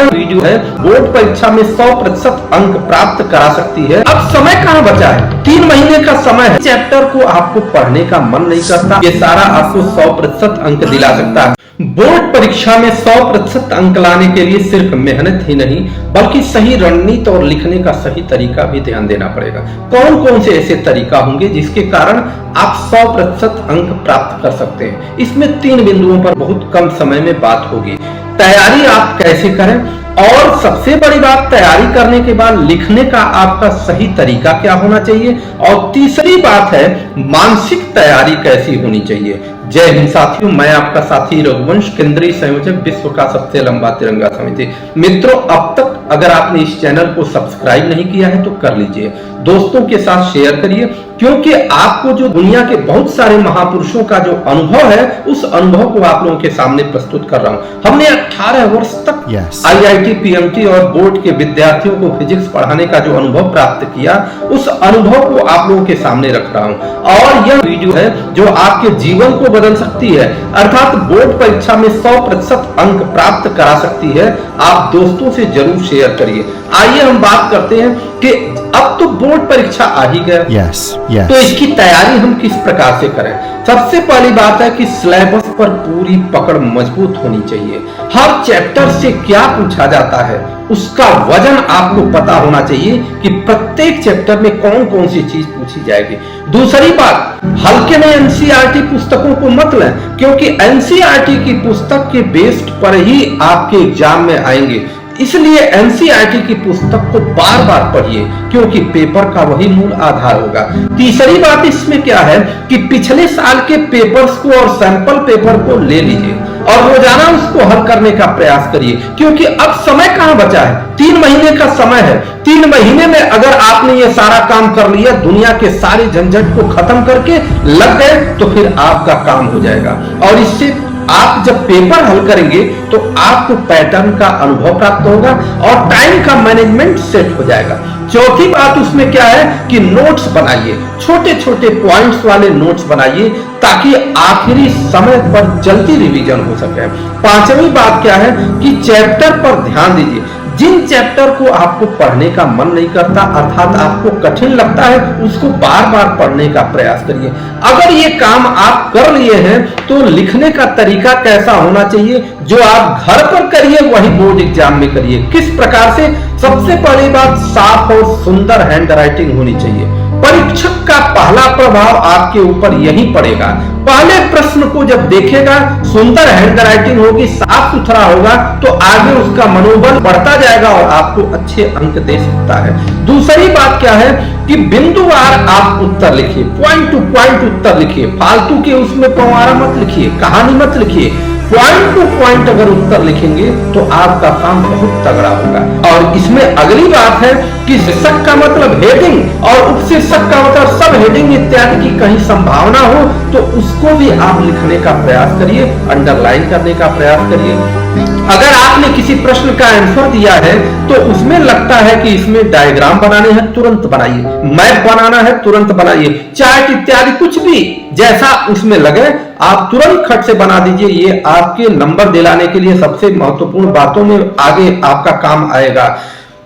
यह वीडियो है बोर्ड परीक्षा में 100% अंक प्राप्त करा सकती है। अब समय कहाँ बचा है, 3 महीने का समय है। चैप्टर को आपको पढ़ने का मन नहीं करता, ये सारा आपको 100% अंक दिला सकता है। बोर्ड परीक्षा में 100% अंक लाने के लिए सिर्फ मेहनत ही नहीं बल्कि सही रणनीति और लिखने का सही तरीका भी ध्यान देना पड़ेगा। कौन कौन से ऐसे तरीका होंगे जिसके कारण आप 100% अंक प्राप्त कर सकते हैं। इसमें 3 बिंदुओं पर बहुत कम समय में बात होगी। तैयारी आप कैसे करें और सबसे बड़ी बात, तैयारी करने के बाद लिखने का आपका सही तरीका क्या होना चाहिए, और तीसरी बात है मानसिक तैयारी कैसी होनी चाहिए। जय हिंद साथियों, मैं आपका साथी रघुवंश, केंद्रीय संयोजक, विश्व का सबसे लंबा तिरंगा समिति। मित्रों, अब तक अगर आपने इस चैनल को सब्सक्राइब नहीं किया है तो कर लीजिए, दोस्तों के साथ शेयर करिए, क्योंकि आपको जो दुनिया के बहुत सारे महापुरुषों का जो अनुभव है उस अनुभव को आप लोगों के सामने प्रस्तुत कर रहा हूं। हमने 18 वर्ष तक IIT PMT और बोर्ड के विद्यार्थियों को फिजिक्स पढ़ाने का जो अनुभव प्राप्त किया, उस अनुभव को आप लोगों के सामने रख रहा हूं। और यह वीडियो है जो आपके जीवन को बदल सकती है, अर्थात बोर्ड परीक्षा में 100% अंक प्राप्त करा सकती है। आप दोस्तों से जरूर शेयर करिए। आइए हम बात करते हैं कि अब तो बोर्ड परीक्षा आ ही गया, तो इसकी तैयारी हम किस प्रकार से करें। सबसे पहली बात है कि सिलेबस पर पूरी पकड़ मजबूत होनी चाहिए। हर चैप्टर से क्या पूछा जाता है उसका वजन आपको पता होना चाहिए कि प्रत्येक चैप्टर में कौन कौन सी चीज पूछी जाएगी। दूसरी बात, हल्के में NCERT पुस्तकों को मत लें, क्योंकि NCERT की पुस्तक के बेस्ड पर ही आपके एग्जाम में आएंगे। इसलिए NCERT की पुस्तक को बार बार पढ़िए, क्योंकि पेपर का वही मूल आधार होगा। तीसरी बात इसमें क्या है कि पिछले साल के पेपर्स को और सैंपल पेपर को ले लीजिए और रोजाना उसको हल करने का प्रयास करिए, क्योंकि अब समय कहाँ बचा है, 3 महीने का समय है। 3 महीने में अगर आपने ये सारा काम कर लिया, दुनिया के सारे झंझट को खत्म करके लग गए, तो फिर आपका काम हो जाएगा। और इससे आप जब पेपर हल करेंगे तो आपको पैटर्न का अनुभव प्राप्त होगा और टाइम का मैनेजमेंट सेट हो जाएगा। चौथी बात उसमें क्या है कि नोट्स बनाइए, छोटे छोटे पॉइंट्स वाले नोट्स बनाइए, ताकि आखिरी समय पर जल्दी रिवीजन हो सके। पांचवी बात क्या है कि चैप्टर पर ध्यान दीजिए। जिन चैप्टर को आपको पढ़ने का मन नहीं करता, अर्थात आपको कठिन लगता है, उसको बार बार पढ़ने का प्रयास करिए। अगर ये काम आप कर लिए हैं तो लिखने का तरीका कैसा होना चाहिए, जो आप घर पर करिए वही बोर्ड एग्जाम में करिए। किस प्रकार से? सबसे पहली बात, साफ और सुंदर हैंड राइटिंग होनी चाहिए। परीक्षक का पहला प्रभाव आपके ऊपर यही पड़ेगा। पहले प्रश्न को जब देखेगा, सुंदर हैंड राइटिंग होगी, साफ सुथरा होगा, तो आगे उसका मनोबल बढ़ता जाएगा और आपको अच्छे अंक दे सकता है। दूसरी बात क्या है कि बिंदुवार आप उत्तर लिखिए, पॉइंट टू पॉइंट उत्तर लिखिए, फालतू के उसमें पवारा मत लिखिए, कहानी मत लिखिए। पॉइंट टू पॉइंट अगर उत्तर लिखेंगे तो आपका काम बहुत तगड़ा होगा। और इसमें अगली बात है कि शीर्षक का मतलब हेडिंग और उपशीर्षक का मतलब सब हेडिंग इत्यादि की कहीं संभावना हो तो उसको भी आप लिखने का प्रयास करिए, अंडरलाइन करने का प्रयास करिए। अगर आपने किसी प्रश्न का आंसर दिया है तो उसमें लगता है कि इसमें डायग्राम बनाने हैं, तुरंत बनाइए, मैप बनाना है, तुरंत बनाइए, चार्ट इत्यादि कुछ भी जैसा उसमें लगे आप तुरंत खट से बना दीजिए। ये आपके नंबर दिलाने के लिए सबसे महत्वपूर्ण बातों में आगे आपका काम आएगा।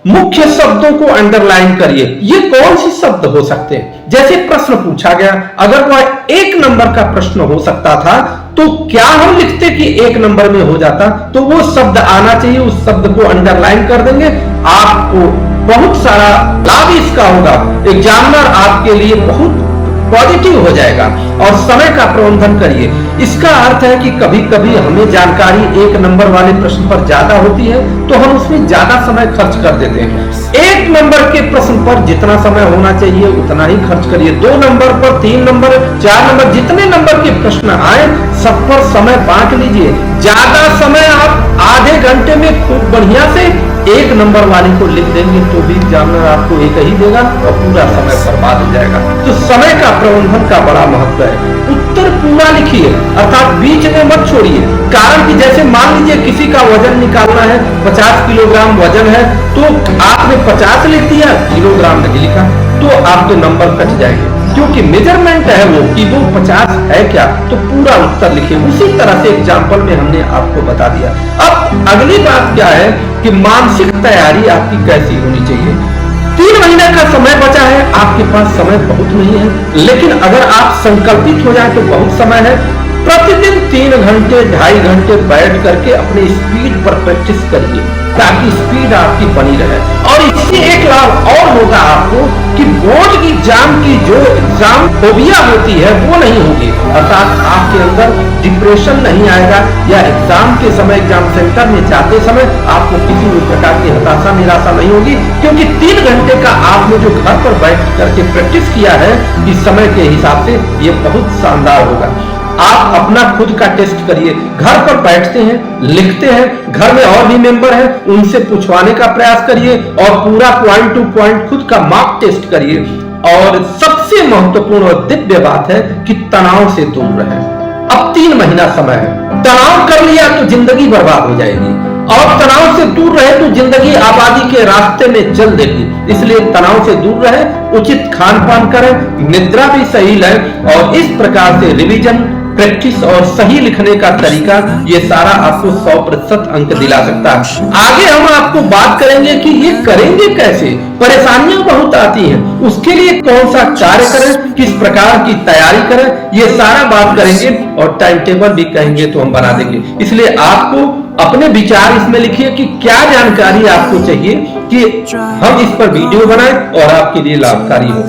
मुख्य शब्दों को अंडरलाइन करिए। ये कौन से शब्द हो सकते हैं? जैसे प्रश्न पूछा गया, अगर वह 1 नंबर का प्रश्न हो सकता था तो क्या हम लिखते कि 1 नंबर में हो जाता? तो वो शब्द आना चाहिए, उस शब्द को अंडरलाइन कर देंगे, आपको बहुत सारा लाभ इसका होगा। एग्जामिनर आपके लिए बहुत पॉजिटिव हो जाएगा। और समय का प्रबंधन करिए। इसका अर्थ है कि कभी कभी हमें जानकारी 1 नंबर वाले प्रश्न पर ज्यादा होती है तो हम उसमें ज्यादा समय खर्च कर देते हैं। 1 नंबर के प्रश्न पर जितना समय होना चाहिए उतना ही खर्च करिए। 2 नंबर पर, 3 नंबर, 4 नंबर, जितने नंबर के प्रश्न आए सब पर समय बांट लीजिए। ज्यादा समय आप आधे घंटे में खूब बढ़िया से 1 नंबर वाले को लिख देंगे तो भी एग्जामिनर आपको 1 ही देगा और पूरा समय बर्बाद हो जाएगा। तो समय का प्रबंधन का बड़ा महत्व है। उत्तर पूरा लिखिए, अर्थात बीच में मत छोड़िए। कारण कि जैसे मान लीजिए किसी का वजन निकालना है, 50 किलोग्राम वजन है, तो आपने 50 लिख दिया, किलोग्राम नहीं लिखा, तो आपके नंबर कट जाएंगे। क्योंकि मेजरमेंट है वो कि वो 50 है क्या, तो पूरा उत्तर लिखिए। उसी तरह से एग्जाम्पल में हमने आपको बता दिया। अब अगली बात क्या है कि मानसिक तैयारी आपकी कैसी होनी चाहिए। 3 महीने का समय बचा है, आपके पास समय बहुत नहीं है, लेकिन अगर आप संकल्पित हो जाए तो बहुत समय है। प्रतिदिन 3 घंटे 2.5 घंटे बैठ करके अपने स्पीड पर प्रैक्टिस करिए ताकि स्पीड आपकी बनी रहे। और इससे एक लाभ और होगा आपको कि बोर्ड की एग्जाम की जो एग्जाम फोबिया होती है वो नहीं होगी, अर्थात आपके अंदर डिप्रेशन नहीं आएगा, या एग्जाम के समय एग्जाम सेंटर में जाते समय आपको किसी भी प्रकार की हताशा निराशा नहीं होगी, क्योंकि 3 घंटे का आपने जो घर पर बैठ करके प्रैक्टिस किया है इस समय के हिसाब से ये बहुत शानदार होगा। आप अपना खुद का टेस्ट करिए, घर पर बैठते हैं, लिखते हैं, घर में और भी मेंबर हैं उनसे पूछवाने का प्रयास करिए और पूरा पॉइंट टू पॉइंट खुद का मॉक टेस्ट करिए। और सबसे महत्वपूर्ण और दिव्य बात है कि तनाव से दूर रहें। अब 3 महीना समय है, तनाव कर लिया तो जिंदगी बर्बाद हो जाएगी, और तनाव से दूर रहे तो जिंदगी आबादी के रास्ते में चल देगी। इसलिए तनाव से दूर रहे, उचित खान पान करें, निद्रा भी सही लें, और इस प्रकार से रिवीजन, प्रैक्टिस और सही लिखने का तरीका ये सारा आपको 100% अंक दिला सकता है। आगे हम आपको बात करेंगे कि ये करेंगे कैसे, परेशानियां बहुत आती हैं, उसके लिए कौन सा कार्य करें, किस प्रकार की तैयारी करें, ये सारा बात करेंगे और टाइम टेबल भी कहेंगे तो हम बना देंगे। इसलिए आपको अपने विचार इसमें लिखिए कि क्या जानकारी आपको चाहिए कि हम इस पर वीडियो बनाएं और आपके लिए लाभकारी हो।